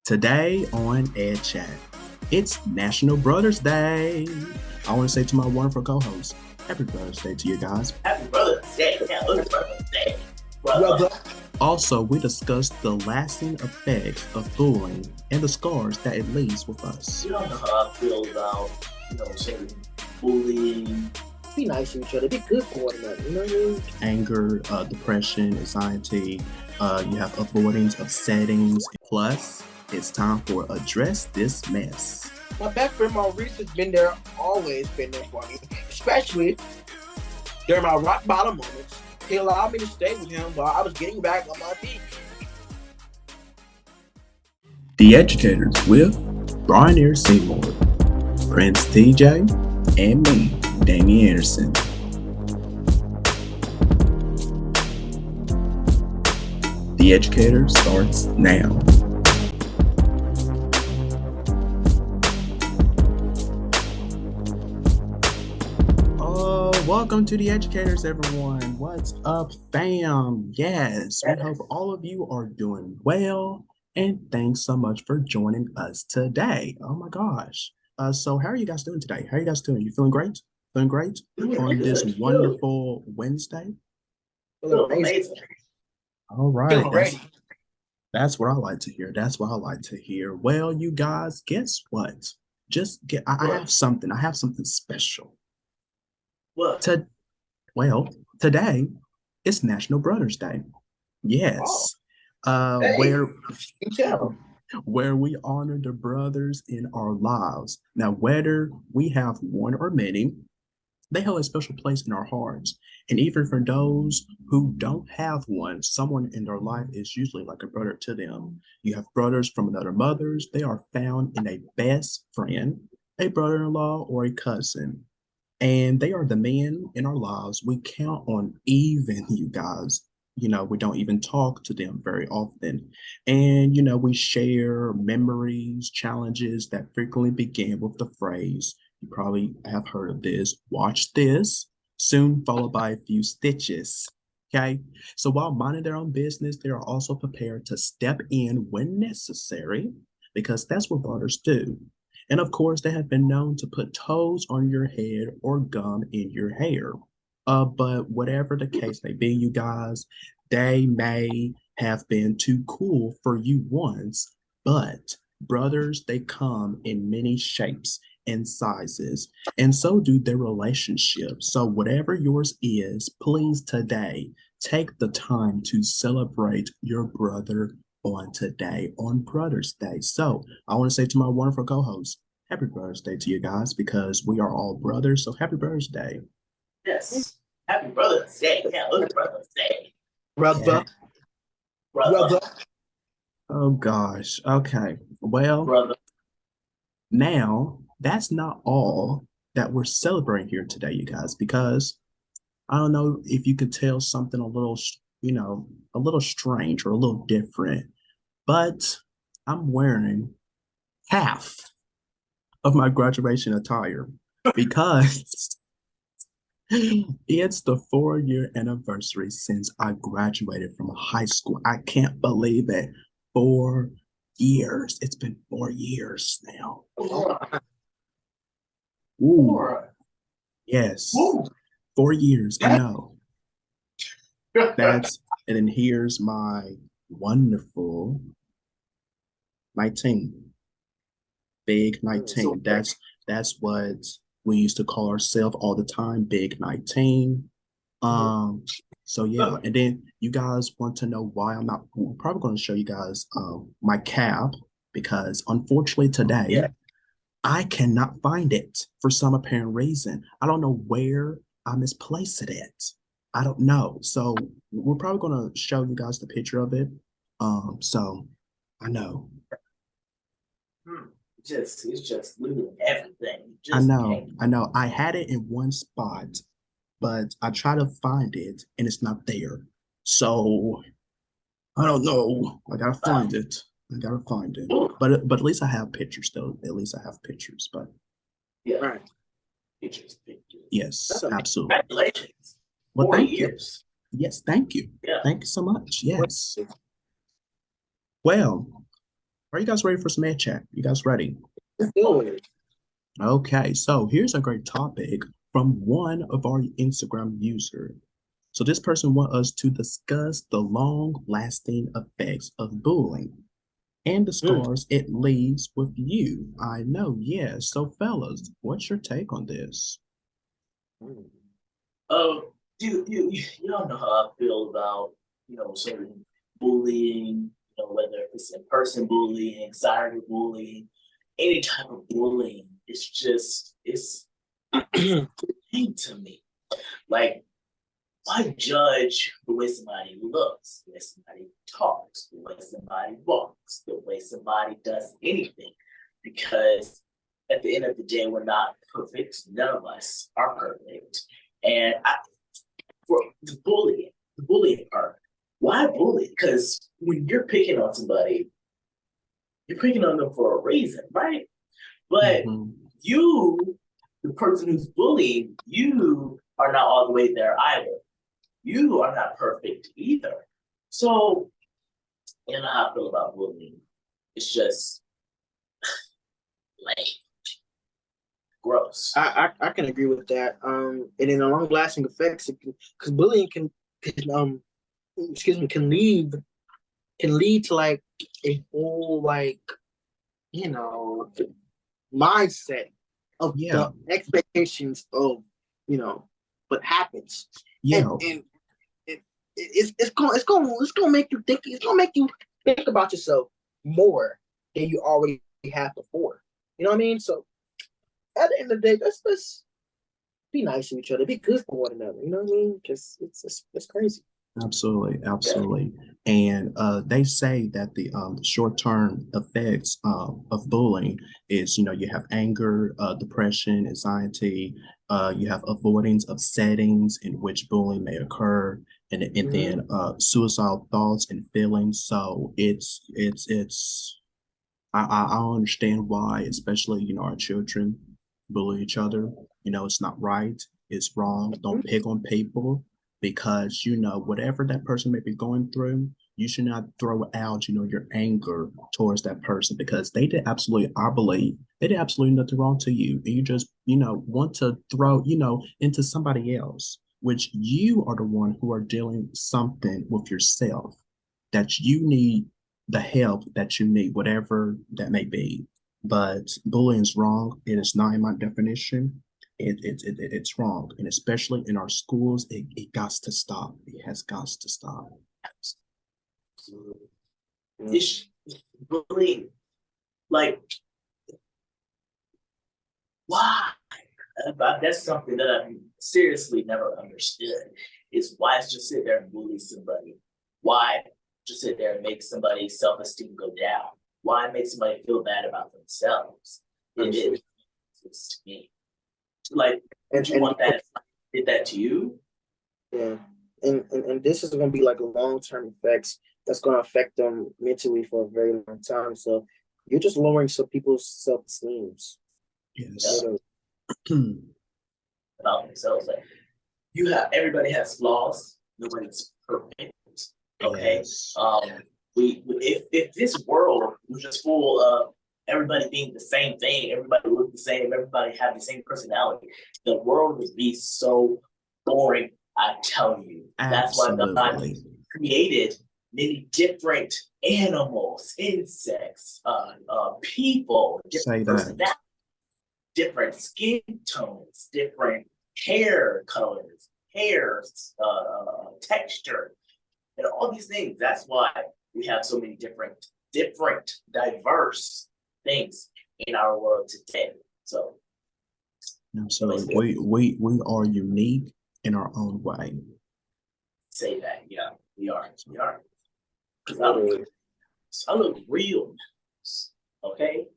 Today on Edu Chat, it's National Brothers Day. I want to say to my wonderful co-host, Happy Brothers Day to you guys. Happy Brothers Day. Happy Brothers Day. Brother. Also, we discussed the lasting effects of bullying and the scars that it leaves with us. You don't know how I feel about, saying bullying. Be nice to each other. Be good for one another. You know what I mean? Anger, depression, anxiety. You have avoidance of settings. Plus, it's time for Address This Mess. My best friend Maurice has been there, always been there for me, especially during my rock bottom moments. He allowed me to stay with him while I was getting back on my feet. The Educators with Brian Seymour, Prince TJ, and me, Damian Anderson. The Educator starts now. Welcome to the Educators, everyone. What's up, fam? Yes, we hope all of you are doing well, and thanks so much for joining us today. Oh my gosh. So how are you guys doing today? How are you guys doing? You feeling great? Feeling great on this wonderful Wednesday? Amazing. All right. That's what I like to hear. That's what I like to hear. Well, you guys, guess what? I have something. I have something special. What? Today it's National Brothers Day. Yes. Where we honor the brothers in our lives. Now, whether we have one or many, they hold a special place in our hearts. And even for those who don't have one, someone in their life is usually like a brother to them. You have brothers from another mothers. They are found in a best friend, a brother-in-law, or a cousin. And they are the men in our lives we count on, even, you guys. We don't even talk to them very often. And, we share memories, challenges that frequently begin with the phrase, you probably have heard of this, watch this, soon followed by a few stitches. Okay? So while minding their own business, they are also prepared to step in when necessary, because that's what brothers do. And of course, they have been known to put toes on your head or gum in your hair. But whatever the case may be, you guys, they may have been too cool for you once, but brothers, they come in many shapes and sizes, and so do their relationships. So whatever yours is, please today, take the time to celebrate your brother on today, on Brothers Day. So I want to say to my wonderful co-host, Happy Brothers Day to you guys, because we are all brothers. So Happy Brothers Day. Yes. Happy Brothers Day. Happy Brothers Day. Brother. Oh gosh. Okay. Well, now that's not all that we're celebrating here today, you guys, because I don't know if you could tell something a little, a little strange or a little different, but I'm wearing half of my graduation attire because it's the 4-year anniversary since I graduated from high school. I can't believe it. 4 years. It's been 4 years now. Ooh. Yes. 4 years. I know. And then here's my wonderful 19. Big 19. That's what we used to call ourselves all the time, Big 19. So yeah, and then you guys want to know why we're probably going to show you guys my cap, because unfortunately today I cannot find it for some apparent reason. I don't know where I misplaced it. I don't know. So we're probably going to show you guys the picture of it. So I know. It's just losing everything. I know. I had it in one spot, but I try to find it and it's not there. So I don't know. I gotta find it. But at least I have pictures though. At least I have pictures. But yeah, right. Pictures. Yes, absolutely. Congratulations. Well, 4 years. Yes, thank you. Yeah. Thank you so much. Yes. Well, Are you guys ready for some Ed Chat? You guys ready? Let's do it. Okay, so here's a great topic from one of our Instagram users. So this person wants us to discuss the long-lasting effects of bullying and the scars it leaves with you. I know, yes. So fellas, what's your take on this? Oh, you don't know how I feel about, certain bullying, whether it's in-person bullying, cyber bullying, any type of bullying. It's thing to me. Like, why judge the way somebody looks, the way somebody talks, the way somebody walks, the way somebody does anything? Because at the end of the day, we're not perfect. None of us are perfect. And for the bullying part, why bully? Because when you're picking on somebody, you're picking on them for a reason, right? But you, the person who's bullying, you are not all the way there either. You are not perfect either. So, you know how I feel about bullying. It's just lame, gross. I can agree with that. And in the long lasting effects, because bullying can can lead to like a whole mindset of the expectations of what happens. Yeah. And it's gonna make you think. It's gonna make you think about yourself more than you already have before. You know what I mean? So at the end of the day, let's be nice to each other, be good for one another. You know what I mean? Because it's crazy. Absolutely, absolutely. And they say that the short-term effects of bullying is, you have anger, depression, anxiety, you have avoidance of settings in which bullying may occur, and then suicidal thoughts and feelings. So it's I understand why, especially, our children bully each other. It's not right, it's wrong. Don't pick on people because, whatever that person may be going through, you should not throw out, your anger towards that person because they did absolutely, I believe, they did absolutely nothing wrong to you. And you just, want to throw, into somebody else, which you are the one who are dealing something with yourself that you need the help that you need, whatever that may be. But bullying is wrong. It is not in my definition. It's wrong. And especially in our schools, it got to stop. It has got to stop. It's bullying. Like, why? That's something that I've seriously never understood. Is why just sit there and bully somebody? Why just sit there and make somebody's self-esteem go down? Why make somebody feel bad about themselves? It's to me. Like, would you want that? Did that to you? Yeah, and this is going to be like a long-term effects that's going to affect them mentally for a very long time. So you're just lowering some people's self-esteem. Yes. About themselves, like everybody has flaws. Nobody's perfect. Okay. Yes. If this world was just full of everybody being the same thing, everybody look the same, everybody have the same personality, the world would be so boring. I tell you, that's why God created many different animals, insects, people, different personalities, different skin tones, different hair colors, texture, and all these things. That's why we have so many different, diverse things in our world today. So, absolutely, we are unique in our own way. Say that, yeah, we are. I look real nice, okay?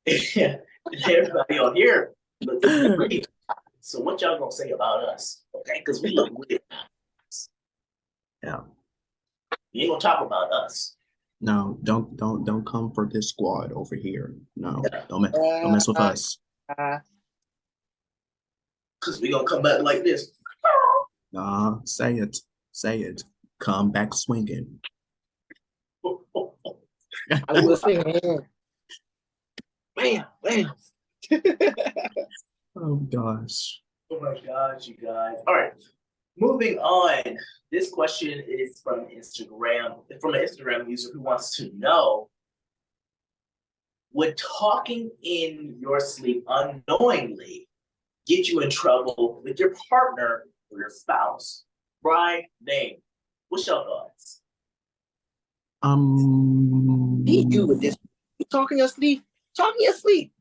Everybody on here looks great. So what y'all gonna say about us, okay? Because we look real nice. Yeah. You ain't gonna talk about us. No, don't come for this squad over here. No, don't mess with us. Because we gonna come back like this. Say it. Come back swinging. I will say, man, man. Oh gosh. Oh my gosh, you guys. All right. Moving on. This question is from Instagram, from an Instagram user who wants to know, would talking in your sleep unknowingly get you in trouble with your partner or your spouse? Brian, name. What's your thoughts? He do with this. You talking your sleep? Talking your sleep.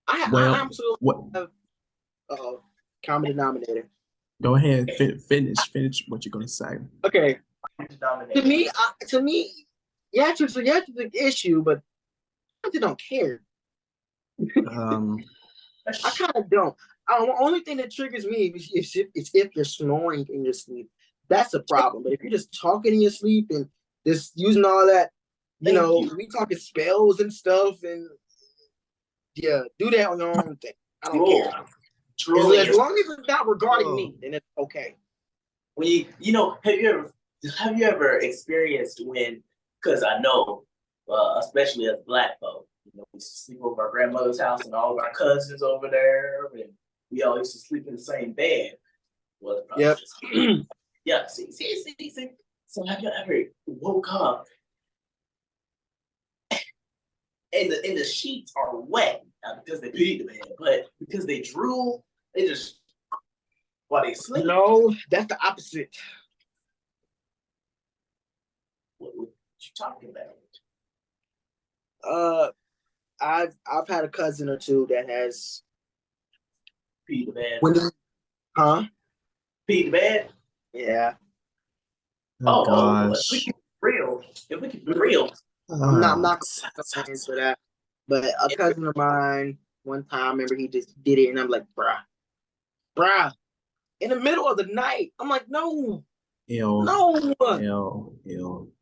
I absolutely have common denominator. Go ahead, finish what you're gonna say. Okay. To me, yeah, it's an issue, but I just don't care. I kind of don't. The only thing that triggers me is if you're snoring in your sleep. That's a problem. But if you're just talking in your sleep and just using all that, we talking spells and stuff, and yeah, do that on your own thing. I don't care. As long as it's not regarding me, then it's okay. When have you ever experienced when? Because I know, especially as Black folk, we used to sleep over our grandmother's house and all of our cousins over there, and we all used to sleep in the same bed. Well, yep. Yeah. See. So have you ever woke up and the sheets are wet? Not because they peed the bed, but because they drool, they just while they sleep. No, that's the opposite. What you talking about? I've had a cousin or two that has peed the bed. Peed the bed? Yeah. Oh gosh. If we keep it real. I'm not gonna answer that. But a cousin of mine, one time, I remember he just did it, and I'm like, bruh, in the middle of the night. I'm like, no. No. Ew.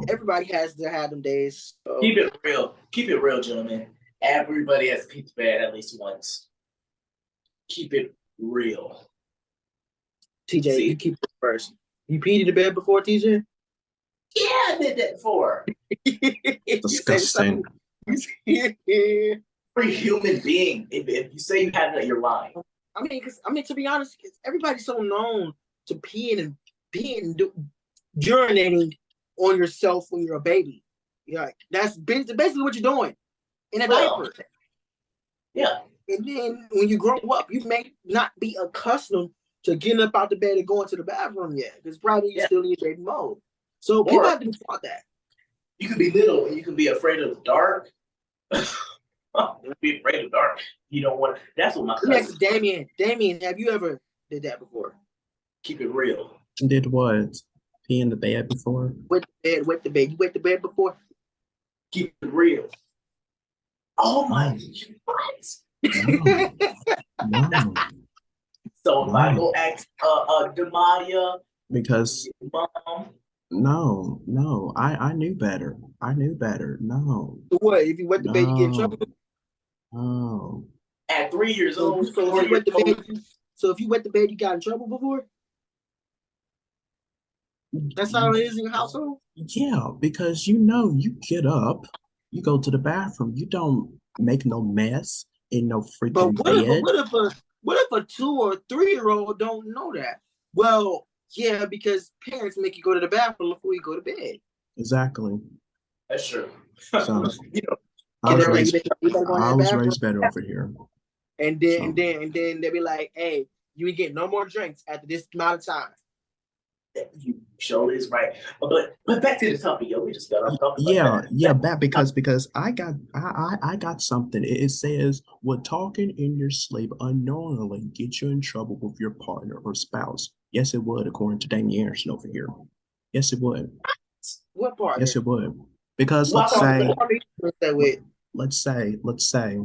Everybody has to have them days. So. Keep it real. Keep it real, gentlemen. Everybody has peed the bed at least once. Keep it real. TJ, you keep it first. You peed in the bed before, TJ? Yeah, I did that before. Disgusting. For a human being, if you say you haven't, you're lying. I mean, to be honest, everybody's so known to peeing and urinating on yourself when you're a baby. Yeah, that's basically what you're doing in a diaper. Yeah. And then when you grow up, you may not be accustomed to getting up out the bed and going to the bathroom yet, because probably you're still in your baby mode. So people have to be taught that. You can be little and you can be afraid of the dark. Be afraid of the dark. You don't want. That's what my cousin. Next, Damian, have you ever did that before? Keep it real. Did what? Pee in the bed before? Wet the bed. You wet the bed before? Keep it real. Oh my God. No. So if I go ask Damadia, because mom. No, I knew better. No. So what? If you wet the bed, you get in trouble? No. At 3 years old, so if you wet the bed, you got in trouble before? That's how it is in your household? Yeah, because you get up, you go to the bathroom, you don't make no mess in no freaking bed. What if a 2 or 3-year-old don't know that? Well, yeah, because parents make you go to the bathroom before you go to bed. Exactly. That's true. So I was raised better over here. And then they'll be like, hey, you ain't get no more drinks after this amount of time. You sure is right. But back to the topic, yo. We just got off topic. Back because I got something. It says, would talking in your sleep unknowingly get you in trouble with your partner or spouse? Yes, it would, according to Damian over here. Yes, it would. What part? Yes, it would. Because let's say,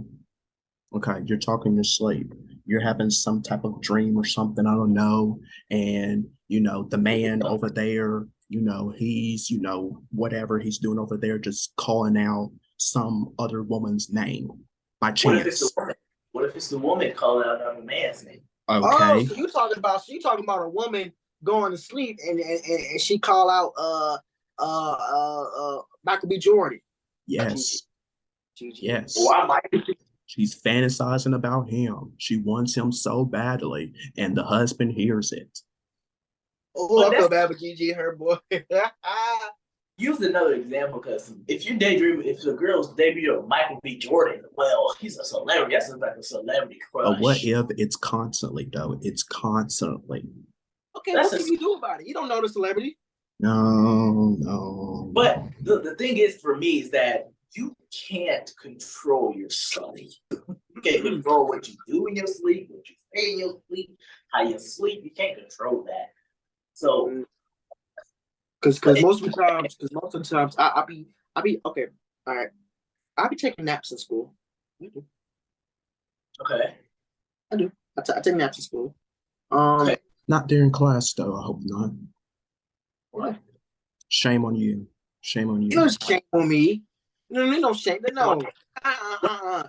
okay, you're talking in your sleep. You're having some type of dream or something, I don't know. And, the man over there, he's, whatever he's doing over there, just calling out some other woman's name by chance. What if it's the woman calling out another man's name? Okay. Oh, so you talking about a woman going to sleep and she call out Michael B. Jordan. Yes. Yes. Or I might. She's fantasizing about him. She wants him so badly, and the husband hears it. Oh, I feel bad for Gigi and her boy. Use another example, because if you daydream, if the girl's debut Michael B. Jordan, well, he's a celebrity. That's like a celebrity crush. But what if it's constantly, though? It's constantly. Okay, what can you do about it? You don't know the celebrity. No. But the thing is, for me, is that you can't control your sleep. You can't control what you do in your sleep, what you say in your sleep, how you sleep. You can't control that. So, because most of the times, I be okay. All right, I be taking naps in school. Okay. I do. I take naps in school. Okay. Not during class, though. I hope not. What? Shame on you. Shame on you. There's shame on me. No shame. No.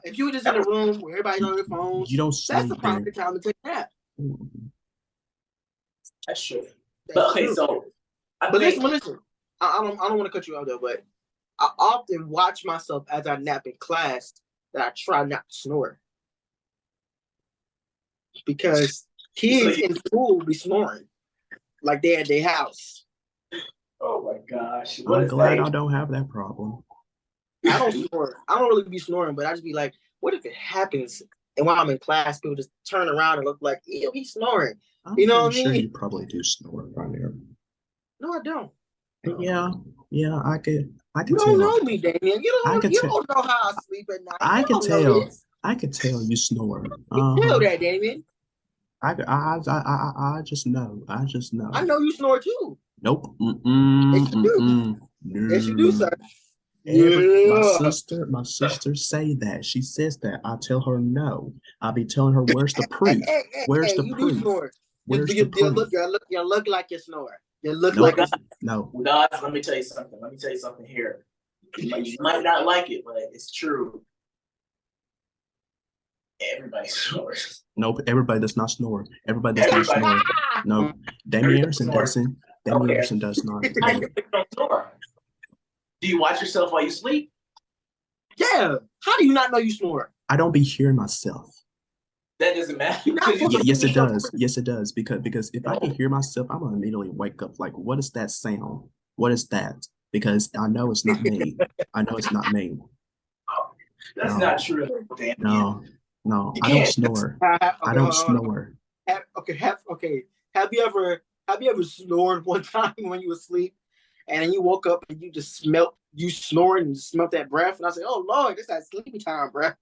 If you were just in a room where everybody's on their phones, you don't that's the sleep proper time to take a nap. That's true. But okay, so listen. I don't want to cut you off though, but I often watch myself as I nap in class that I try not to snore. Because kids in school be snoring like they're at their house. Oh my gosh. I'm glad I don't have that problem. I don't snore. I don't really be snoring, but I just be like, what if it happens? And while I'm in class, people just turn around and look like, ew, he's snoring. You know what I mean? Sure, you probably do snore right there. No, I don't. Yeah, I could you tell. Don't know me, Damian. You don't know how I sleep at night. I could tell. I could tell you snore. You tell that, Damian. I just know. I just know. I know you snore too. Nope. Yes, you do. No. Yes, you do, sir. My sister say that. She says that. I tell her no. I'll be telling her, where's the proof? Where's the proof? Where's the proof? You look like you snore. You look like no. Guys, let me tell you something here. You might not like it, but it's true. Everybody snores. Nope, everybody does not snore. Everybody does not snore. No, Damian Anderson doesn't. Damian Anderson does not. Do you watch yourself while you sleep? Yeah. How do you not know you snore? I don't be hearing myself. That doesn't matter. Yes, it does. Yes, it does. Because if I can hear myself, I'm gonna immediately wake up. Like, what is that sound? What is that? Because I know it's not me. I know it's not me. That's not true. No, I don't snore. I don't snore. Have you ever snored one time when you were asleep, and then you woke up and you just smelt you snoring and you smelt that breath, and I said, "Oh Lord, this is that sleepy time breath."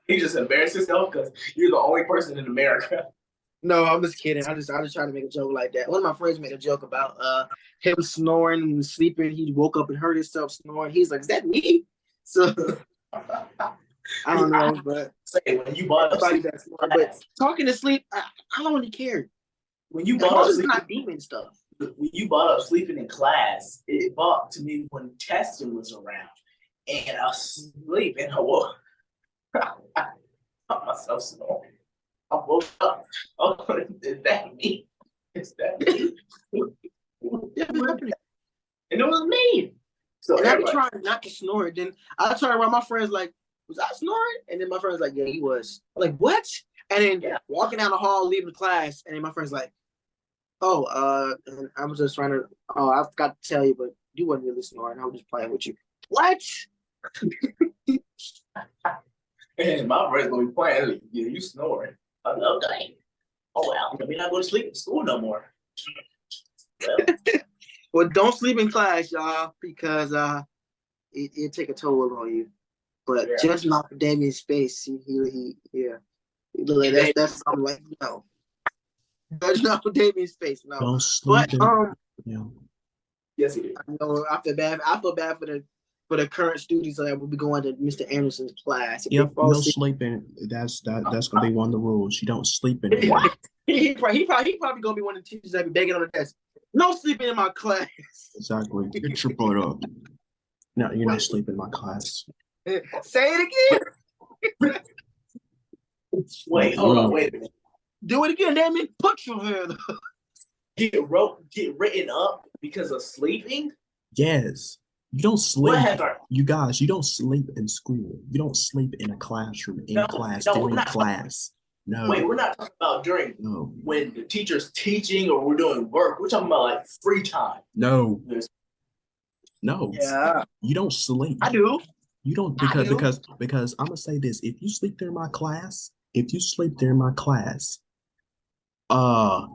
He just embarrassed himself because you're the only person in America. No, I'm just kidding. I just trying to make a joke like that. One of my friends made a joke about him snoring and sleeping. He woke up and heard himself snoring. He's like, "Is that me?" So I don't know, but when you bought up sleep, but talking to sleep, I don't really care. When you bought up sleep, not demon stuff. When you bought up sleeping in class, it brought to me when testing was around, and I was asleep and I woke. I caught myself snoring. I woke up. Oh, is that me? Is that me? And it was me. So and I be trying not to snore. Then I turn around, my friends like, "Was I snoring?" And then my friend's like, "Yeah, he was." I'm like, "What?" And then walking down the hall, leaving the class, and then my friend's like, "Oh, and I was just trying to. Oh, I forgot to tell you, but you wasn't really snoring. I was just playing with you." What? And my friend's gonna be playing. Yeah, you snoring. I love that. Oh well, let me not go to sleep in school no more. Well, don't sleep in class, y'all, because it take a toll on you. But judging off of Damian's face, he that's something like no. Judging off of Damian's face, no. Don't sleep Yes, he did. I know. I feel bad for the current students that will be going to Mr. Anderson's class. Yep, no sleeping. That's gonna be one of the rules. You don't sleep in here. he probably gonna be one of the teachers that be begging on the desk. No sleeping in my class. Exactly. Get your butt up. No, you're not sleeping in my class. Say it again. Wait, hold on, wait a minute. Do it again, Damian. Put your hand up. Get written up because of sleeping? Yes. You don't What sleep. has our You guys, you don't sleep in school. You don't sleep in a classroom, in class, no, we're during not class. wait, No, we're not talking about during no, when the teacher's teaching or we're doing work. We're talking about like free time. no, There's no. Yeah, You don't sleep. I do. You don't I do. because I'm gonna say this. If you sleep during my class, if you sleep during my class, uh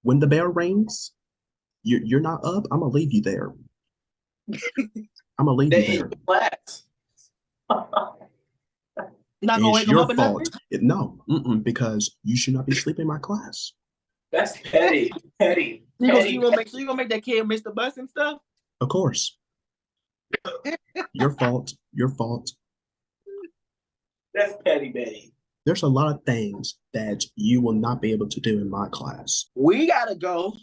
when the bell rings, you're not up, I'm gonna leave you there. I'm gonna leave you they in there. class. You're not gonna It's wake them your up or nothing. fault. No, because you should not be sleeping in my class. That's petty. Petty. You gonna make that kid miss the bus and stuff? Of course. Your fault. Your fault. That's petty Betty. There's a lot of things that you will not be able to do in my class. We gotta go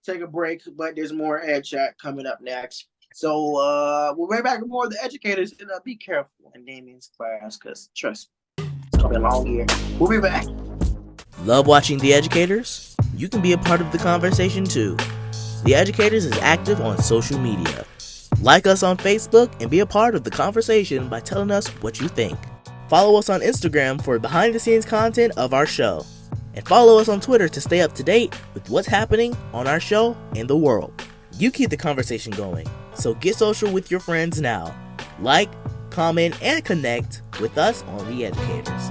take a break, but there's more Ed Chat coming up next. So we'll be back with more of the educators, and be careful in Damian's class, because trust me, it's gonna be a long year. We'll be back. Love watching The Educators? You can be a part of the conversation too. The Educators is active on social media. Like us on Facebook and be a part of the conversation by telling us what you think. Follow us on Instagram for behind the scenes content of our show. And follow us on Twitter to stay up to date with what's happening on our show and the world. You keep the conversation going, so get social with your friends now. Like, comment, and connect with us on The Educators.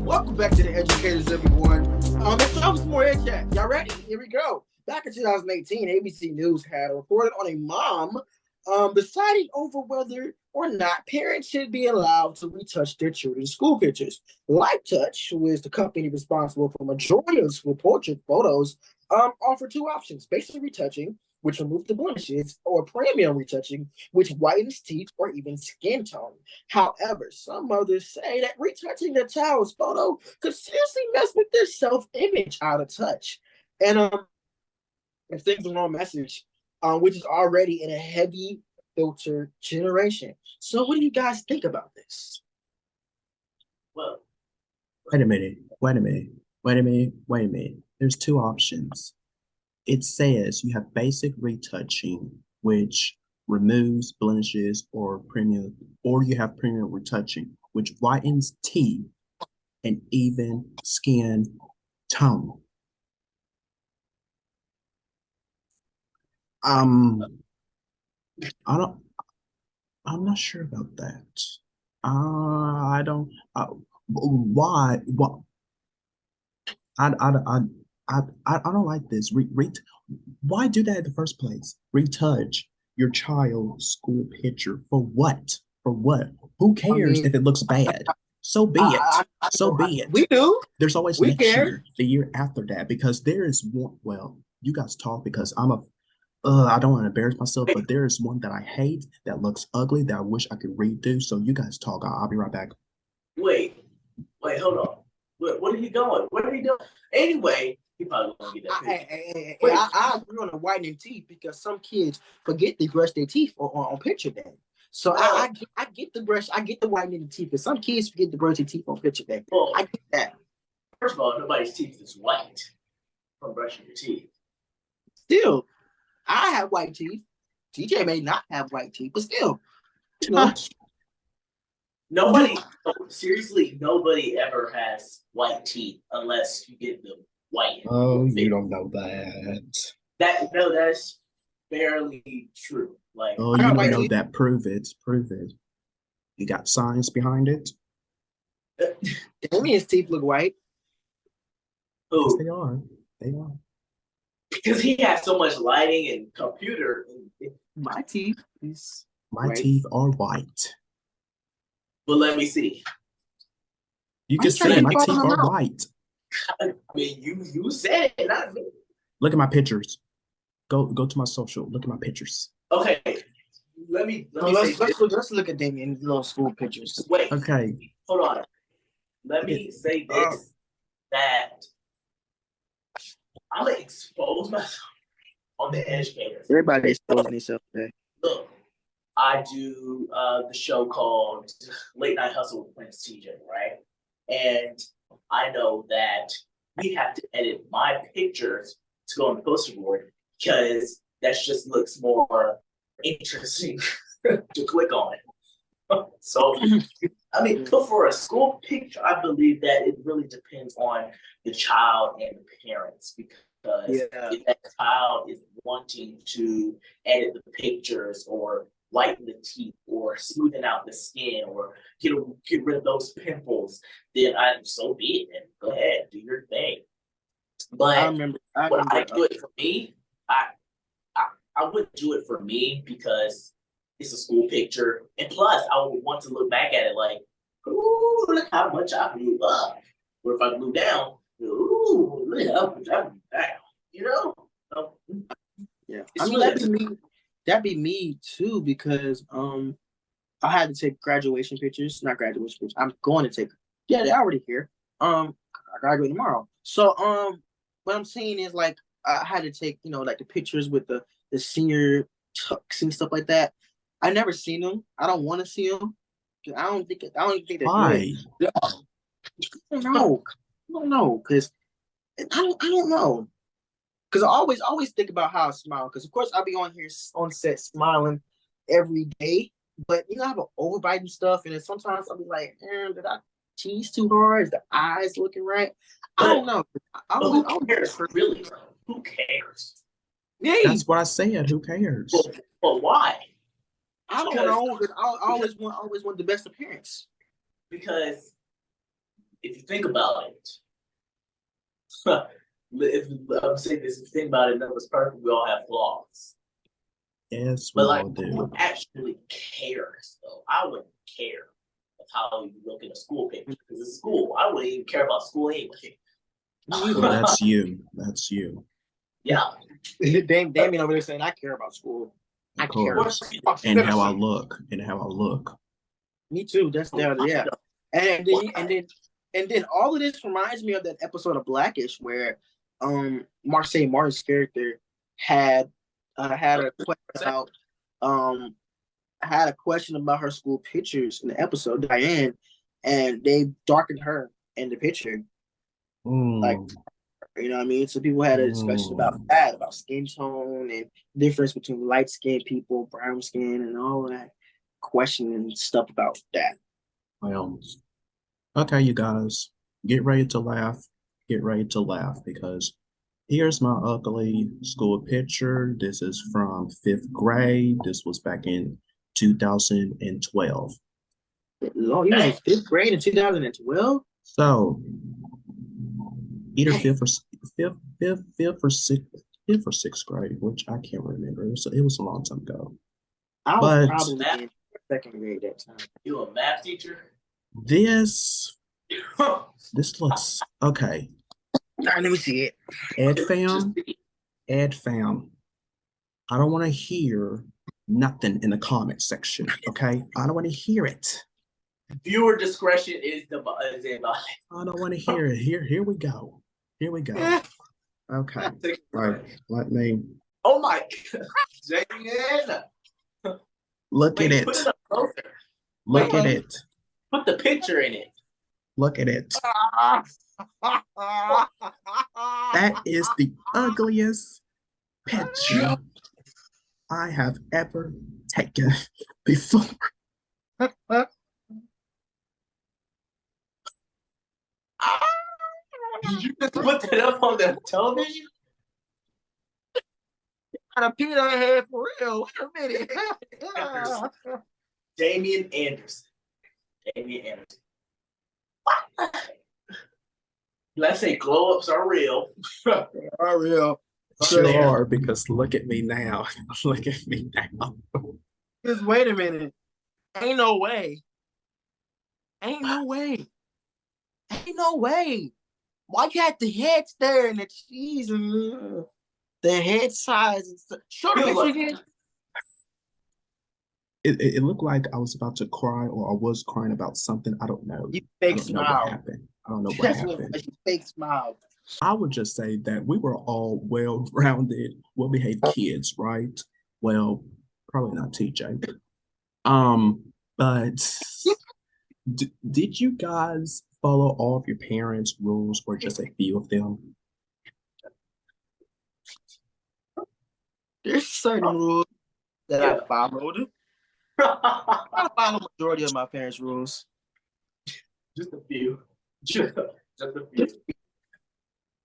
Welcome back to the Educators, everyone. It's time for more Ed Chat. Y'all ready? Here we go. Back in 2018, ABC News had reported on a mom deciding over whether or not parents should be allowed to retouch their children's school pictures. Touch, who is the company responsible for majority of school portrait photos, offered two options: basic retouching, which removes the blemishes, or premium retouching, which whitens teeth or even skin tone. However, some mothers say that retouching their child's photo could seriously mess with their self-image out of touch. And it sends the wrong message, which is already in a heavy filter generation. So what do you guys think about this? Well, Wait a minute. Wait a minute. Wait a minute. Wait a minute. There's two options. It says you have basic retouching, which removes blemishes or premium, or you have premium retouching, which whitens teeth and even skin tone. I don't. I'm not sure about that. I don't. Why? What? I, I, I, I don't like this. Why do that in the first place? Retouch your child's school picture for what? For what? Who cares if it looks bad? So be it. So be it. We do. There's always We next care. year, the year after that, because there is one. Well, you guys talk because I don't want to embarrass myself, but there is one that I hate that looks ugly that I wish I could redo. So you guys talk. I'll be right back. Wait, hold on. What are you going? What are you doing? Anyway, he probably won't get that picture. I agree on the whitening teeth, because some kids forget to brush their teeth on picture day. So I get the brush, I get the whitening teeth, because some kids forget to brush their teeth on picture day. Well, I get that. First of all, nobody's teeth is white from brushing your teeth. Still, I have white teeth. TJ may not have white teeth, but still, you know. Nobody, seriously, nobody ever has white teeth unless you get them white. Oh, you don't know that. That's barely true. Like, Oh, I you got don't white know teeth. that. Prove it. Prove it. You got science behind it? Damian's teeth look white. Yes, oh, they are. They are. because he has so much lighting and computer. My teeth is My white. teeth are white. But let me see. You Why can you trying see to my fall teeth in her are mouth? white. I mean, you said it, not me. Look at my pictures. Go to my social. Look at my pictures. Okay, let me So say this. let's look at Damian's little school pictures. Wait, Okay. hold on. Let me say this, that I'm gonna expose myself on the educators. Everybody exposing themselves today. Look, I do the show called Late Night Hustle with Prince TJ, right? And I know that we have to edit my pictures to go on the poster board because that just looks more interesting to click on it. So, I mean, but for a school picture, I believe that it really depends on the child and the parents because if that child is wanting to edit the pictures or whiten the teeth or smoothen out the skin or get rid of those pimples, then I'm so be it. And go ahead, do your thing. But I remember. when I do it for me, I wouldn't do it for me because it's a school picture, and plus I would want to look back at it like, ooh, look how much I blew up. Or if I blew down, ooh, look how much I blew down. You know? Yeah, It's I mean really that'd be me too because I had to take graduation pictures, not graduation pictures. I'm going to take. Yeah, they're already here. I graduate tomorrow. So what I'm saying is like I had to take like the pictures with the senior tux and stuff like that. I never seen them. I don't want to see them. I don't think they're Why? good. I don't know. I don't know because I don't know. Because I always think about how I smile. Because of course I'll be on here on set smiling every day, but I have an overbite and stuff, and then sometimes I'll be like, did I tease too hard? Is the eyes looking right? I don't know. who cares? Really, who cares? Hey, That's what I said. Who cares? But why? I don't know. Because I always want the best appearance. Because if you think about it, if I'm saying this, if you think about it, none of us perfect. We all have flaws. Yes, we But like, all do. who actually cares though? I wouldn't care of how you look in a school picture because it's school. I wouldn't even care about school anyway. Well, that's you. That's you. Yeah. Damian over there saying I care about school. I care. And how I look. And how I look. Me too. That's yeah. And then all of this reminds me of that episode of Blackish where Marseille Martin's character had a question about her school pictures in the episode, Diane, and they darkened her in the picture. Like, you know what I mean? So people had a discussion about that, about skin tone and difference between light skinned people, brown skin, and all that questioning stuff about that. Well, okay, you guys, get ready to laugh. Get ready to laugh because here's my ugly school picture. This is from 5th grade. This was back in 2012. Lord, you was in 5th grade in 2012? So either fifth or sixth grade, which I can't remember. It was a long time ago. I was probably in 2nd grade that time. You a math teacher? This looks okay. All right, let me see it. Ed fam. I don't want to hear nothing in the comment section. Okay, I don't want to hear it. Viewer discretion is advised. I don't want to hear it. Here we go. Here we go. Okay. Right. Let me. Oh my God, Damian. Look at it. Put it up closer. Look at it. Put the picture in it. Look at it. That is the ugliest picture I have ever taken before. Did you just put that up on the television? got a peanut head for real. Wait a minute. Damian Anderson. Damian Anderson. Let's say glow ups are real. They are real. Sure are, because look at me now. Look at me now. Just wait a minute. Ain't no way. Ain't no way. Ain't no way. Why you had the heads there and the cheese and the head size and stuff? Show the picture again. It looked like I was about to cry, or I was crying about something. I don't know. You fake I don't smile. know what happened. I don't know what That's happened. what you fake smile. I would just say that we were all well-rounded, well-behaved kids, right? Well, probably not TJ. But did you guys follow all of your parents' rules, or just a few of them? There's certain rules that I followed. I follow majority of my parents' rules. Just a few. Just a few.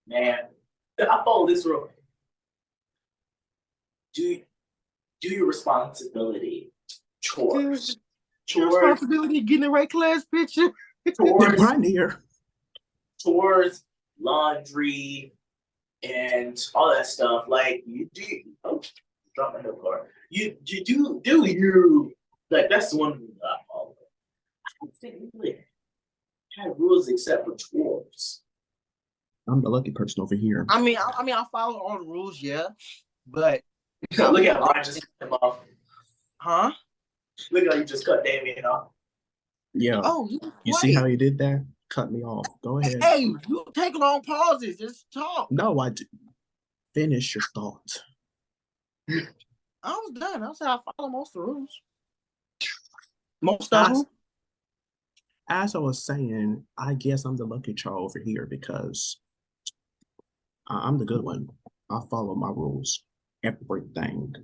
Man, I follow this rule. Do your responsibility. Chores. Your responsibility getting the right class picture. Chores. Right here. Chores, laundry, and all that stuff. Like you do. Oh, drop my note card. You do you. Like that's the one I follow. I don't think we really have rules except for chores. I'm the lucky person over here. I mean, I follow all the rules, yeah, but Look at Brian just cut him off. Huh? Look at how you just cut Damian off. Yeah. Oh, you see how you did that? Cut me off. Go ahead. Hey, you take long pauses. Just talk. No, I did. Finish your thought. I was done. I said I follow most of the rules. Most of them. As I was saying, I guess I'm the lucky child over here because I'm the good one. I follow my rules, everything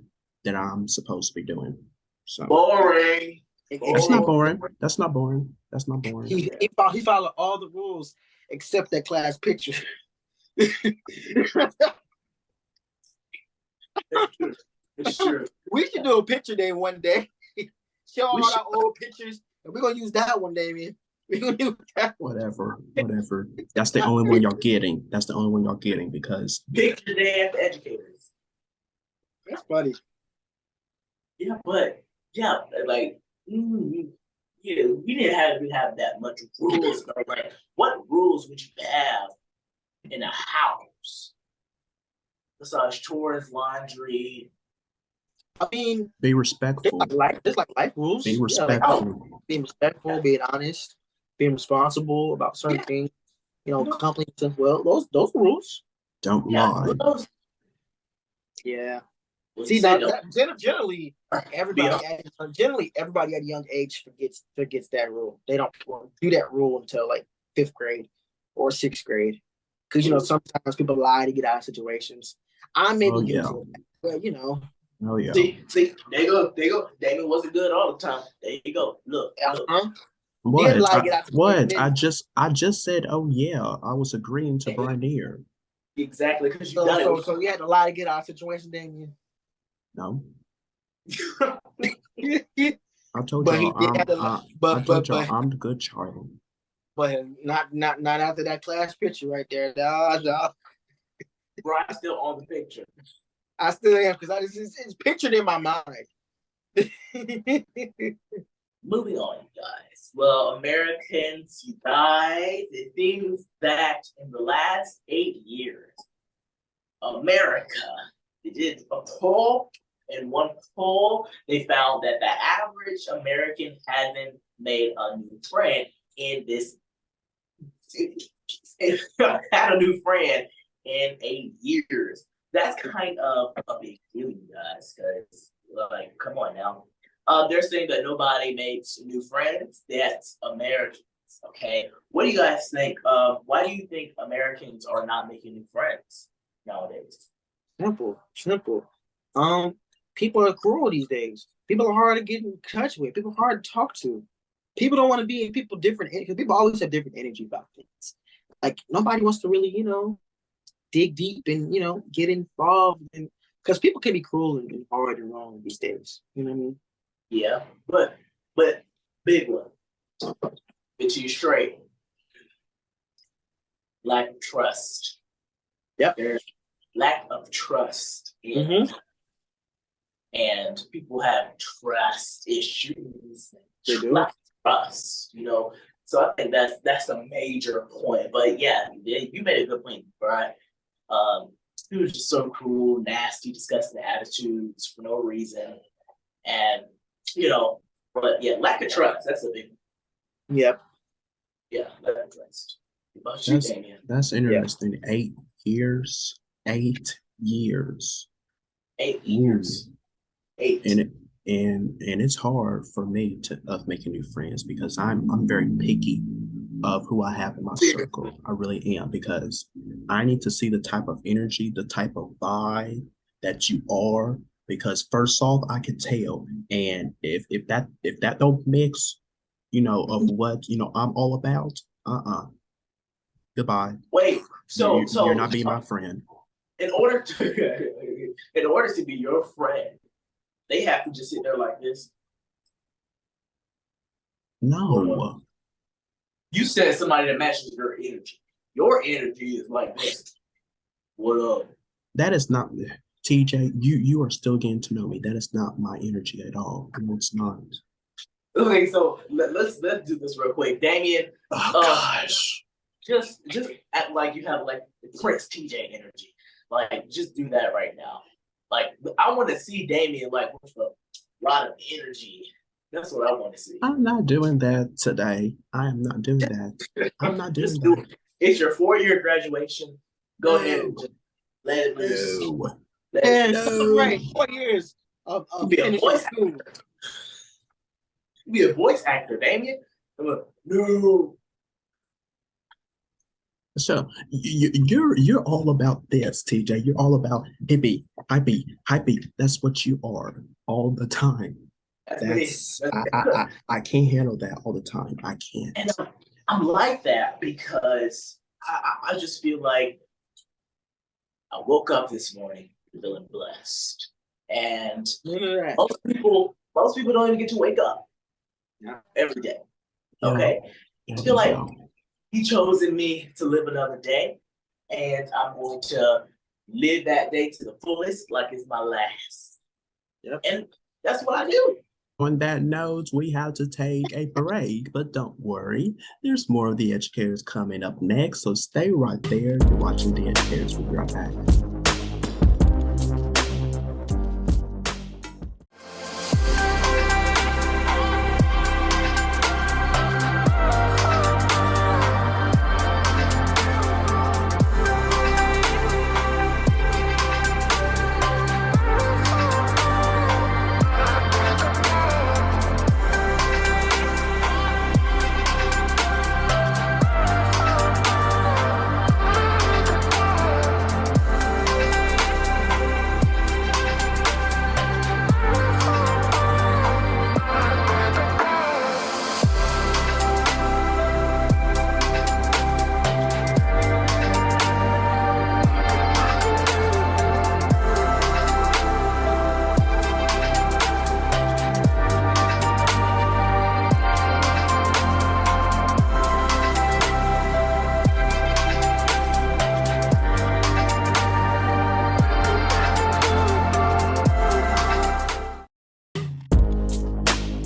that I'm supposed to be doing. So boring. That's not boring. That's not boring. That's not boring. He followed all the rules except that class picture. It's true. We should do a picture day one day. Show all our old pictures, and we're gonna use that one, Damian. We're gonna use that. Whatever. That's the only one y'all getting. That's the only one y'all getting because picture day at the educators. That's funny. Yeah, but yeah, like we didn't have that much rules. But like, what rules would you have in a house? Besides chores, laundry. I mean, be respectful. It's like life rules. Be respectful. Being respectful, being honest, being responsible about certain things. Companies as well. Those rules. Don't lie. Yeah. See, generally, everybody at a young age forgets that rule. They don't do that rule until like 5th grade or 6th grade, because sometimes people lie to get out of situations. I may be guilty of that, but Oh yeah. See, there you go. Damian wasn't good all the time. There you go. Look. What? I just said, oh yeah. I was agreeing to Brian. Exactly, because you got it. So you had to lie to get out of situation, Damian. No. I told y'all I'm the good child. But not after that class picture right there. No. Brian's still on the picture. I still am, because it's pictured in my mind. Moving on, you guys. Well, Americans, you guys, it seems that in the last 8 years, America, they did a poll. In one poll, they found that the average American hasn't made a new friend in this. Had a new friend in 8 years. That's kind of a big deal, you guys, because, like, come on now. They're saying that nobody makes new friends. That's Americans, okay? What do you guys think? Why do you think Americans are not making new friends nowadays? Simple. People are cruel these days. People are hard to get in touch with. People are hard to talk to. People don't want to be in people different, because people always have different energy about things. Like, nobody wants to really, dig deep and, get involved and Because people can be cruel and hard and wrong these days. You know what I mean? Yeah, but big one. Get you straight. Lack of trust. Yep. There's lack of trust in Mm-hmm. and people have trust issues. They do. Trust, you know. So I think that's a major point. But yeah, you made a good point, right? He was just so cruel, nasty, disgusting attitudes for no reason, and you know. But yeah, lack of trust. That's a big one. Yep. Yeah, lack of trust. What about you, Damian? That's interesting. 8 years. 8 years. 8 years. 8. And it's hard for me of making new friends because I'm very picky of who I have in my circle. I really am, because I need to see the type of energy, the type of vibe that you are. Because first off, I can tell, and if that don't mix, of what I'm all about, goodbye. Wait, so you're not being my friend. In order to be your friend, they have to just sit there like this. No. You said somebody that matches your energy. Your energy is like this. What up? That is not TJ. You are still getting to know me. That is not my energy at all. No, it's not. Okay, so let's do this real quick, Damian. Oh gosh. Just act like you have like Prince TJ energy. Like, just do that right now. Like, I want to see Damian like with a lot of energy. That's what I want to see. I'm not doing that today. I am not doing that. I'm not doing that. It's your 4-year graduation. Go ahead and just let it loose. No. No. Right, 4 years of be a voice actor. Be a voice actor, Damian. No. So you're all about this, TJ. You're all about hippie, hypey. That's what you are all the time. I can't handle that all the time. I can't. And I'm like that because I just feel like I woke up this morning feeling blessed, and most people don't even get to wake up every day. Okay, I feel like He chosen me to live another day, and I'm going to live that day to the fullest, like it's my last. Yep. And that's what I do. On that note, we have to take a break, but don't worry. There's more of The Educators coming up next, so stay right there. You're watching The Educators. We'll be right back.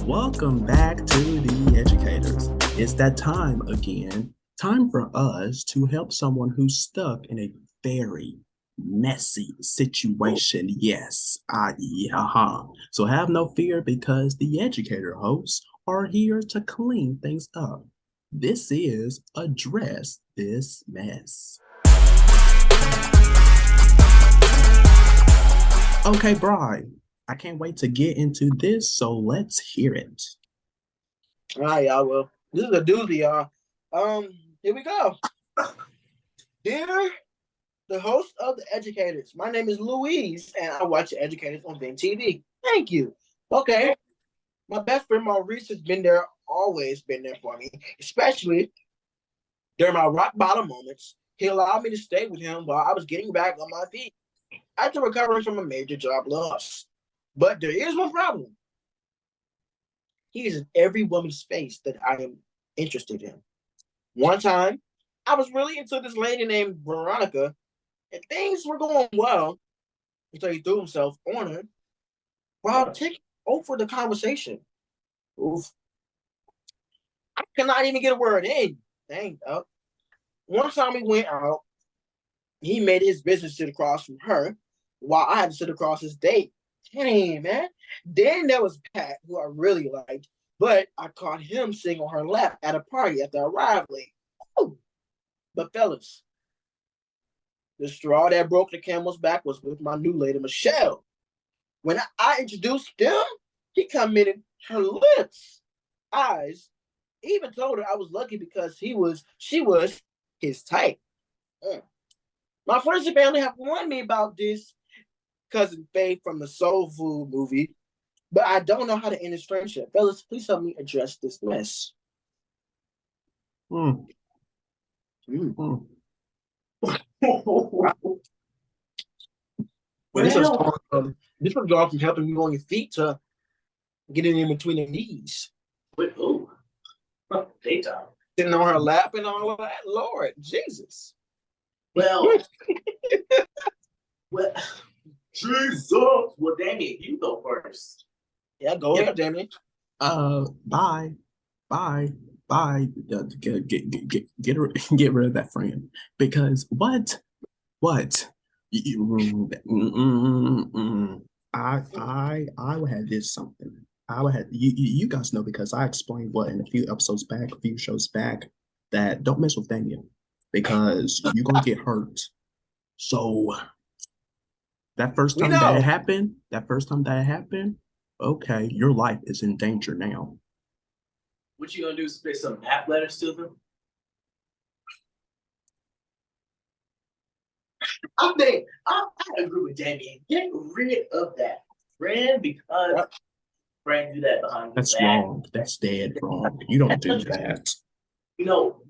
Welcome back to The Educators. It's that time again. Time for us to help someone who's stuck in a very messy situation. Yes, So have no fear, because the educator hosts are here to clean things up. This is Address This Mess. Okay, Brian. I can't wait to get into this, so let's hear it. All right, y'all. Well, this is a doozy, y'all. Here we go. Dear the host of The Educators, my name is Louise, and I watch The Educators on Vin TV. Thank you. Okay. My best friend Maurice has been there, always been there for me, especially during my rock bottom moments. He allowed me to stay with him while I was getting back on my feet. after recovering from a major job loss. But there is one problem. He is in every woman's face that I am interested in. One time, I was really into this lady named Veronica, and things were going well until he threw himself on her while taking over the conversation. Oof. I cannot even get a word in. Dang, up. One time we went out, he made his business sit across from her while I had to sit across his date. Dang, man. Then there was Pat, who I really liked, but I caught him sitting on her lap at a party after I arrived late. Ooh. But fellas, the straw that broke the camel's back was with my new lady, Michelle. When I introduced them, he committed her lips, eyes, even told her I was lucky because she was his type. My friends and family have warned me about this cousin Faye from the Soul Food movie, but I don't know how to end this friendship. Fellas, please help me address this mess. Mm. Mm. Well, this was gone from helping you on your feet to getting in between the knees. But ooh, daytime. Sitting on her lap and all of that. Lord Jesus. Well, well, Jesus. Well, Damian, you go first. Yeah, go ahead, Damian. Bye. Get rid of that friend. Because what? I would have did something. I would have you guys know because I explained what in a few shows back, that don't mess with Damian because you're gonna get hurt. So that first time that happened, okay, your life is in danger now. What you gonna do? Spit some rap letters to them? I think I agree with Damian. Get rid of that friend because friend do that behind your That's back. wrong. That's dead wrong. You don't do that. You know,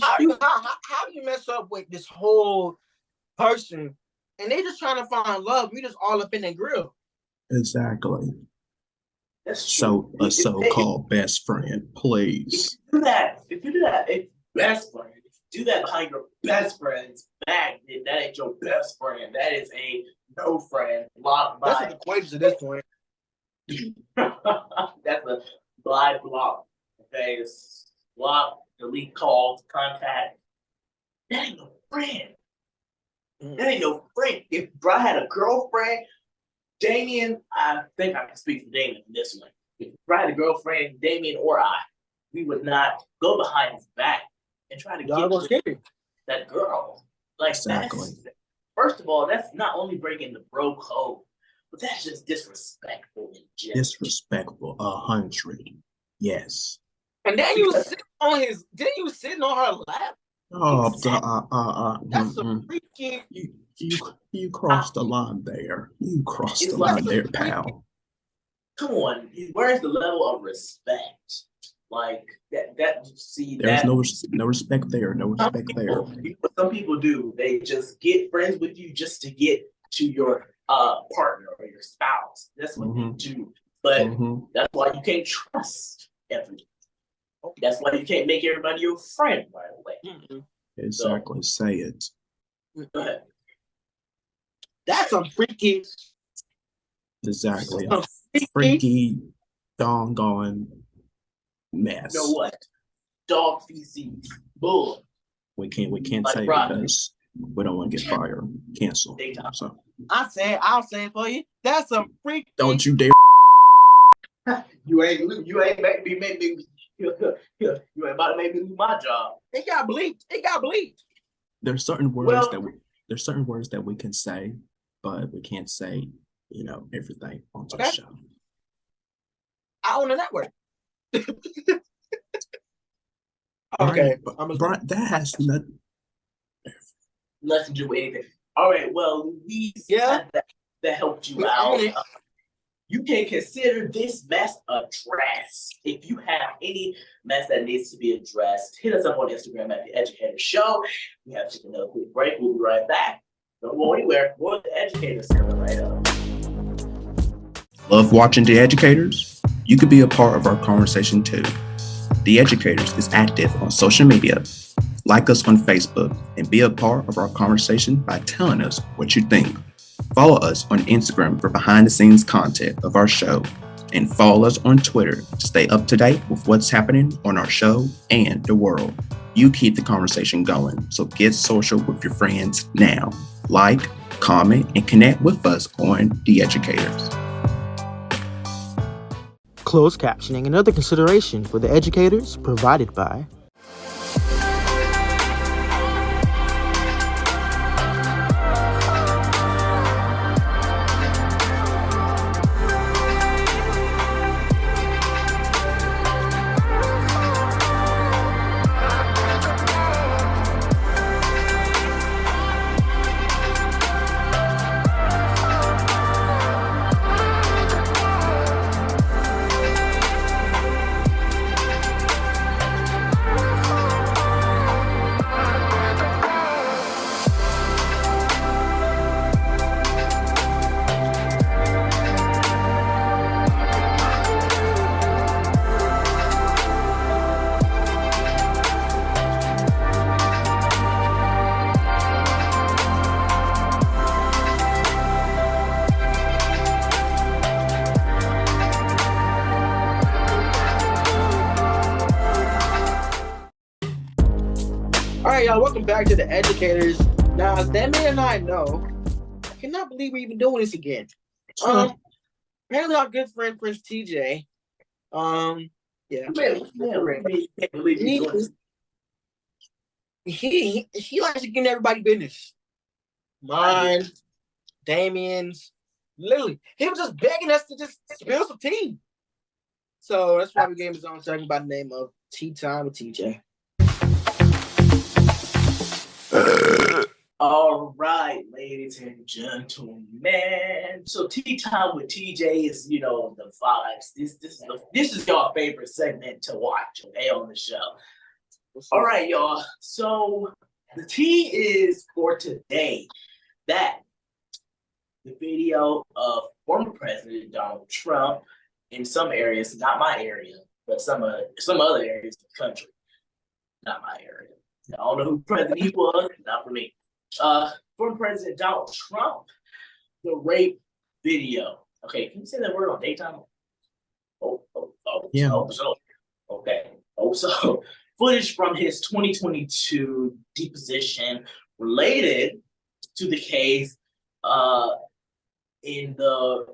how do you mess up with this whole person and they just trying to find love? We just all up in their grill. Exactly. That's so true. A so-called best friend, please. If you do that, it's best friend. If you do that behind your best friend's back, then that ain't your best friend. That is a no friend. That's what equates to this point. That's a blind block. Okay, it's block, delete calls, contact. That ain't no friend. That ain't no friend. If I had a girlfriend, Damian, I think I can speak for Damian in this one. If I had a girlfriend, Damian or I, we would not go behind his back and try to get that girl. Like exactly. First of all, that's not only breaking the bro code, but that's just disrespectful in general. Disrespectful, 100. Yes. And then you sitting on her lap. Oh, that's a freaking. You crossed the line there. You crossed the line there, pal. Come on, where's the level of respect? Like there's no respect there. No respect there. Some people do. They just get friends with you just to get to your partner or your spouse. That's what they do. But that's why you can't trust everyone. That's why you can't make everybody your friend right away. Exactly. So, say it. Go ahead. That's a freaky. Exactly. A freaky doggone mess. You know what? Dog feces. Bull. We can't like say because we don't want to get fired. Cancel. So I'll say it for you. That's a freak. Don't you dare. You ain't make me you ain't about to make me lose my job. It got bleeped. There's certain words that we can say, but we can't say, everything on the show. I own a network. Okay, Brian, that has nothing to do with anything. All right, well, Louise, that helped you out. You can consider this mess addressed. If you have any mess that needs to be addressed, hit us up on Instagram at The Educator Show. We have to take another quick break. We'll be right back. Don't go anywhere. More the educators coming right up. Love watching The Educators? You could be a part of our conversation too. The Educators is active on social media. Like us on Facebook and be a part of our conversation by telling us what you think. Follow us on Instagram for behind the scenes content of our show and follow us on Twitter to stay up to date with what's happening on our show and the world. You keep the conversation going, so get social with your friends now. Like, comment, and connect with us on The Educators. Closed captioning and other consideration for the educators provided by All right, y'all, welcome back to The Educators. Now, as Damian and I know, I cannot believe we're even doing this again. Apparently our good friend Prince TJ, he likes to get in everybody's business. Mine, Damian's, literally. He was just begging us to just spill some tea. So that's why we gave his own segment by the name of Tea Time with TJ. All right, ladies and gentlemen. So tea time with TJ is, the vibes. This is your favorite segment to watch, okay, on the show. All right, y'all. So the tea is for today that the video of former President Donald Trump in some areas, not my area, but some other areas of the country, not my area. I don't know who president he was, not for me. Former President Donald Trump, the rape video. Okay, can you say that word on daytime? Yeah. Okay. So footage from his 2022 deposition related to the case in the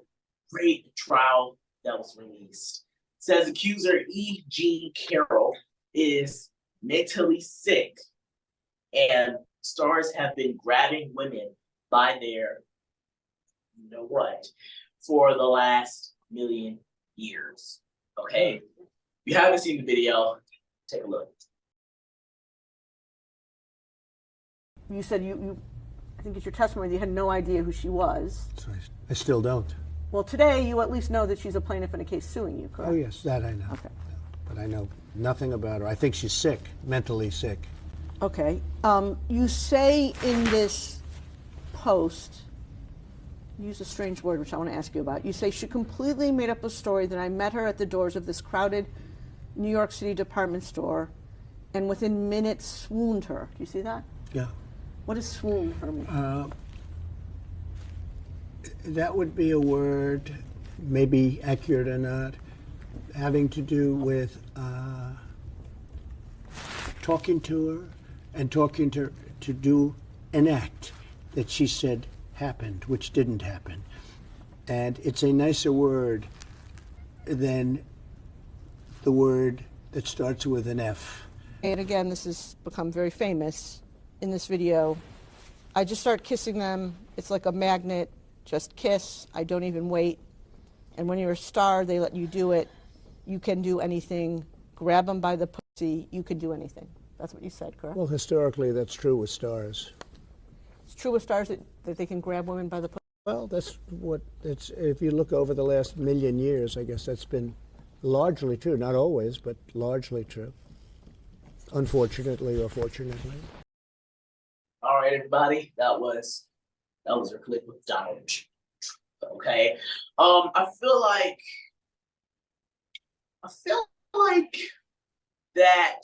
rape trial that was released. Says accuser E. Jean Carroll is mentally sick, and stars have been grabbing women by their, for the last million years. Okay? If you haven't seen the video, take a look. You said you I think it's your testimony that you had no idea who she was. I still don't. Well, today you at least know that she's a plaintiff in a case suing you, correct? Oh, yes, that I know. Okay. But I know nothing about her. I think she's sick, mentally sick. Okay. You say in this post, you use a strange word, which I want to ask you about. You say she completely made up a story that I met her at the doors of this crowded New York City department store and within minutes swooned her. Do you see that? Yeah. What does swoon for me? That would be a word, maybe accurate or not, having to do with talking to her and talking to her to do an act that she said happened, which didn't happen. And it's a nicer word than the word that starts with an F. And again, this has become very famous in this video. I just start kissing them. It's like a magnet. Just kiss. I don't even wait. And when you're a star, they let you do it. You can do anything. Grab them by the pussy. You can do anything. That's what you said, correct? Well, historically, that's true with stars. It's true with stars that they can grab women by the pussy. Well, that's what it's. If you look over the last million years, I guess that's been largely true. Not always, but largely true. Unfortunately or fortunately. All right, everybody. That was That was her clip with Donald Trump. Okay. I feel like that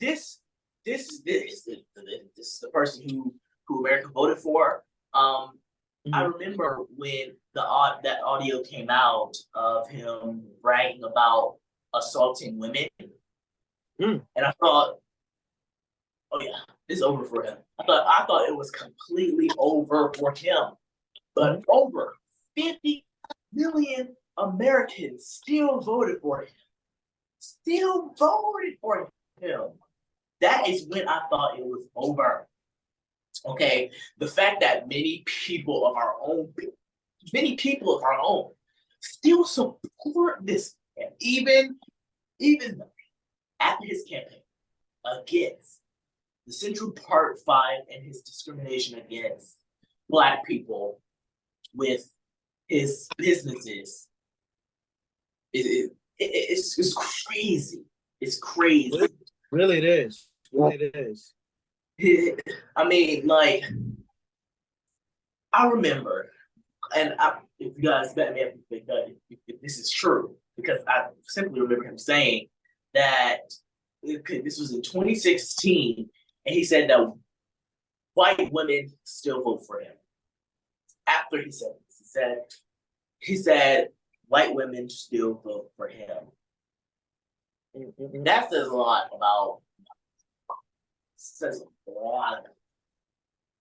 this is the person who America voted for. I remember when that audio came out of him bragging about assaulting women, and I thought, oh yeah, it's over for him. I thought it was completely over for him, but over 50 million Americans still voted for him. Still voted for him. That is when I thought it was over. Okay, the fact that many people of our own still support this man, even after his campaign against the Central Park 5 and his discrimination against Black people with his businesses. It's crazy. It's crazy. Really, it is. Really, it is. I mean, like, I remember, and if you guys bet me if this is true, because I simply remember him saying that this was in 2016, and he said that white women still vote for him. After he said this, he said white women still vote for him. That says a lot about. Says a lot.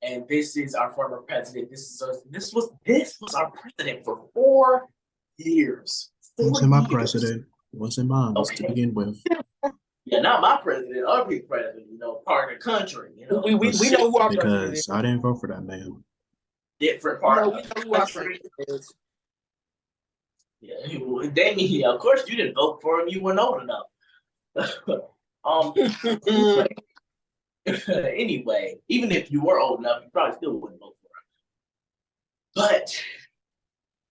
And this is our former president. This was our president for 4 years. Wasn't my president. Wasn't mine to begin with. Yeah, not my president, other president, part of the country. We know who our president is. Because I didn't vote for that man. Different part of the country. Yeah, Damian, of course you didn't vote for him, you weren't old enough. Anyway, even if you were old enough, you probably still wouldn't vote for him. But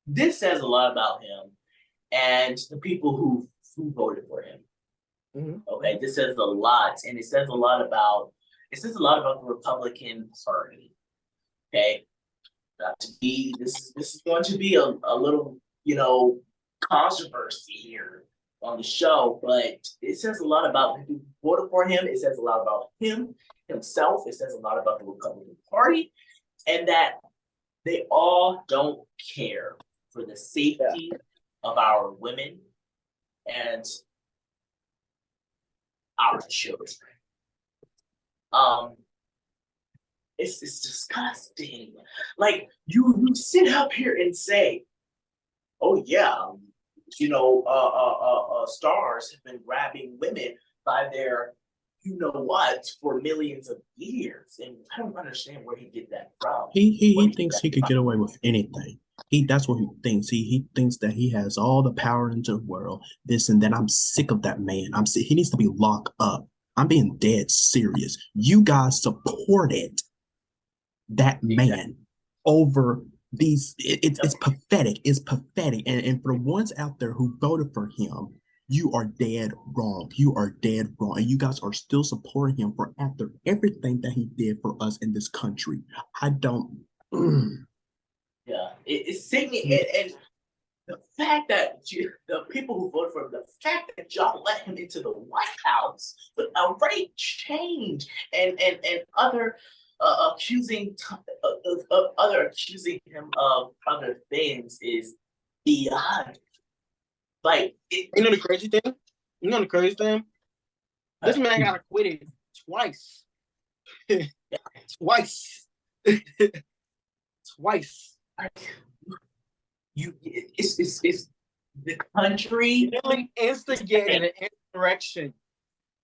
this says a lot about him and the people who voted for him. Okay, this says a lot, and it says a lot about the Republican Party. Okay, this is going to be a little controversy here on the show, but it says a lot about who voted for him. It says a lot about himself. It says a lot about the Republican Party, and that they all don't care for the safety of our women and our children. It's disgusting. Like you sit up here and say, "Oh yeah, stars have been grabbing women by their what for millions of years," and I don't understand where he did that from. He thinks he could get away with anything. That's what he thinks. He thinks that he has all the power in the world. This and that. I'm sick of that man. He needs to be locked up. I'm being dead serious. You guys supported that man over these. It's pathetic. It's pathetic. And for the ones out there who voted for him, you are dead wrong. You are dead wrong. And you guys are still supporting him for after everything that he did for us in this country. I don't. Yeah, it's sickening. And the fact that the people who voted for him, the fact that y'all let him into the White House with a rate change and other accusing him of other things is beyond. Like, the crazy thing? This man got acquitted twice. Twice. It's the country instigated an insurrection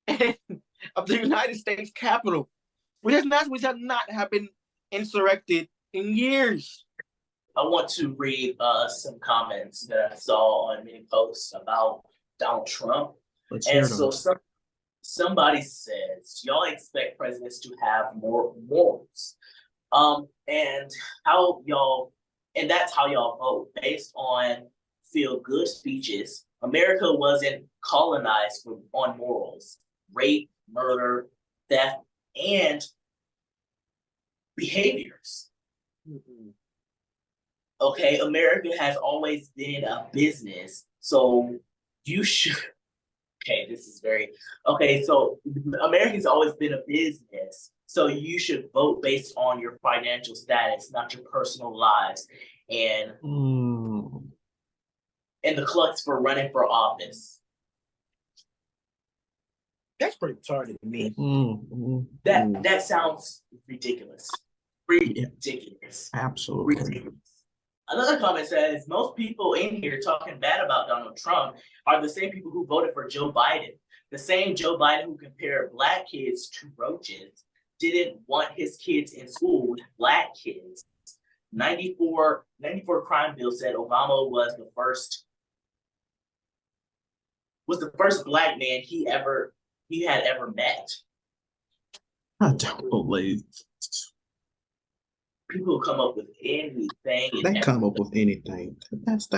of the United States Capitol, which has not have been insurrected in years. I want to read some comments that I saw on many posts about Donald Trump. And so somebody says, y'all expect presidents to have more morals. And that's how y'all vote, based on feel-good speeches. America wasn't colonized on morals, rape, murder, theft, and behaviors. Okay, America has always been a business, so you should. Okay, this is very okay. So America's always been a business, so you should vote based on your financial status, not your personal lives, and and the crux for running for office. That's pretty retarded to me. That sounds ridiculous. Ridiculous. Absolutely. Ridiculous. Another comment says most people in here talking bad about Donald Trump are the same people who voted for Joe Biden. The same Joe Biden who compared black kids to roaches didn't want his kids in school with black kids. 94 crime bill said Obama was the first black man he had ever met. I don't believe people come up with anything. They come up with anything. That's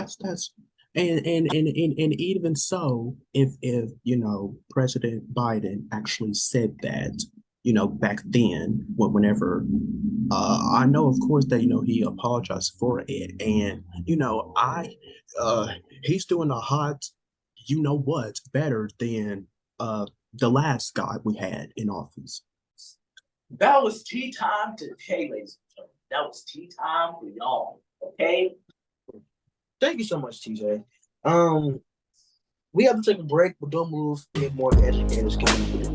and even so, if you know President Biden actually said that, you know, back then, whenever I know, of course, that he apologized for it, and he's doing a hot, better than the last guy we had in office. That was tea time today, ladies and gentlemen. That was tea time for y'all. Okay. Thank you so much, TJ. We have to take a break, but don't move. We have more educators coming.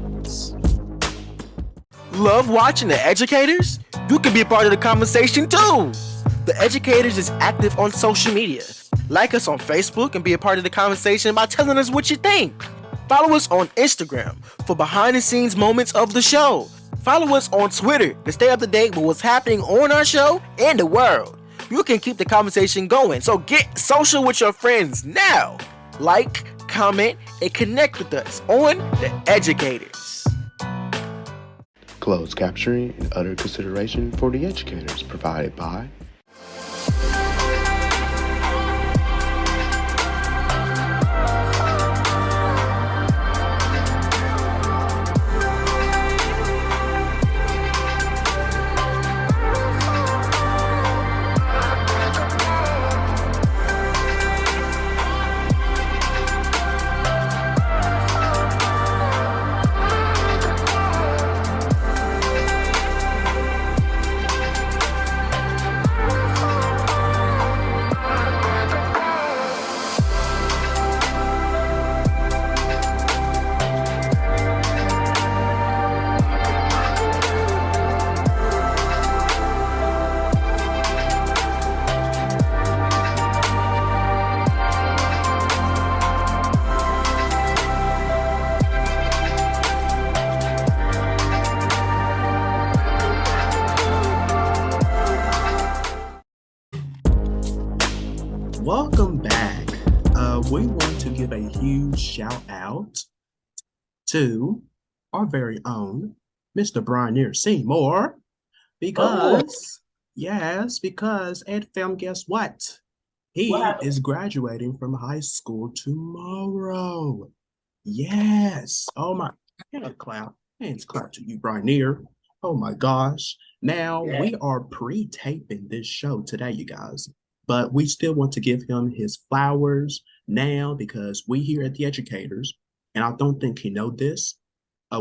Love watching The Educators? You can be a part of the conversation too. The Educators is active on social media. Like us on Facebook and be a part of the conversation by telling us what you think. Follow us on Instagram for behind the scenes moments of the show. Follow us on Twitter to stay up to date with what's happening on our show and the world. You can keep the conversation going, so get social with your friends now. Like, comment, and connect with us on The Educators. Closed captioning and utter consideration for The Educators provided by Welcome back. We want to give a huge shout out to our very own Mr. Brian Seymour because Ed Film, guess what? He is graduating from high school tomorrow. Yes. Oh my, hands clap to you, Brian. Oh my gosh. Now we are pre-taping this show today, you guys. But we still want to give him his flowers now because we here at The Educators, and I don't think he know this,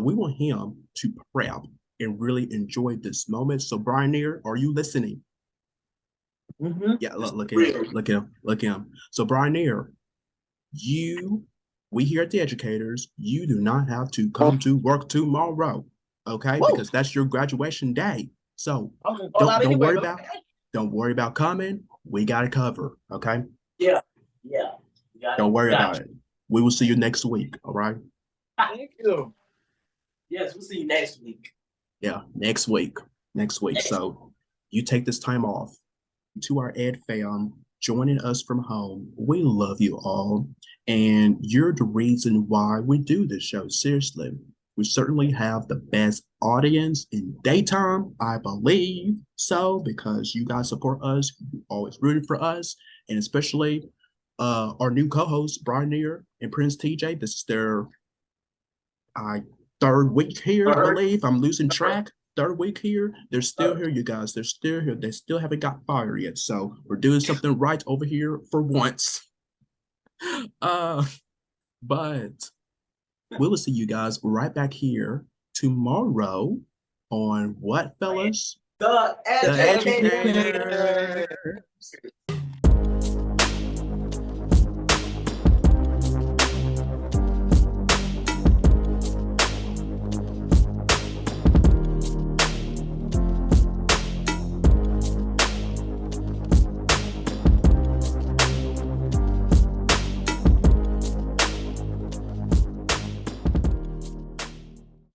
we want him to prep and really enjoy this moment. So, Brian, are you listening? Mm-hmm. Yeah, look at him. So, Brian, we here at The Educators, you do not have to come to work tomorrow, okay? Whoa. Because that's your graduation day. So, don't worry about coming. We got it covered, okay? Yeah. Don't worry about it. We will see you next week, all right? Thank you. Yes, we'll see you next week. Yeah, next week. So you take this time off. To our Ed fam joining us from home, we love you all. And you're the reason why we do this show, seriously. We certainly have the best audience in daytime, I believe so, because you guys support us, you always rooting for us, and especially our new co-hosts, Brian and Prince TJ. This is their third week here, I believe. I'm losing track. third week here. They're still here, you guys. They're still here. They still haven't got fired yet. So we're doing something right over here for once. But we will see you guys right back here tomorrow on what, fellas? The The educator. educator.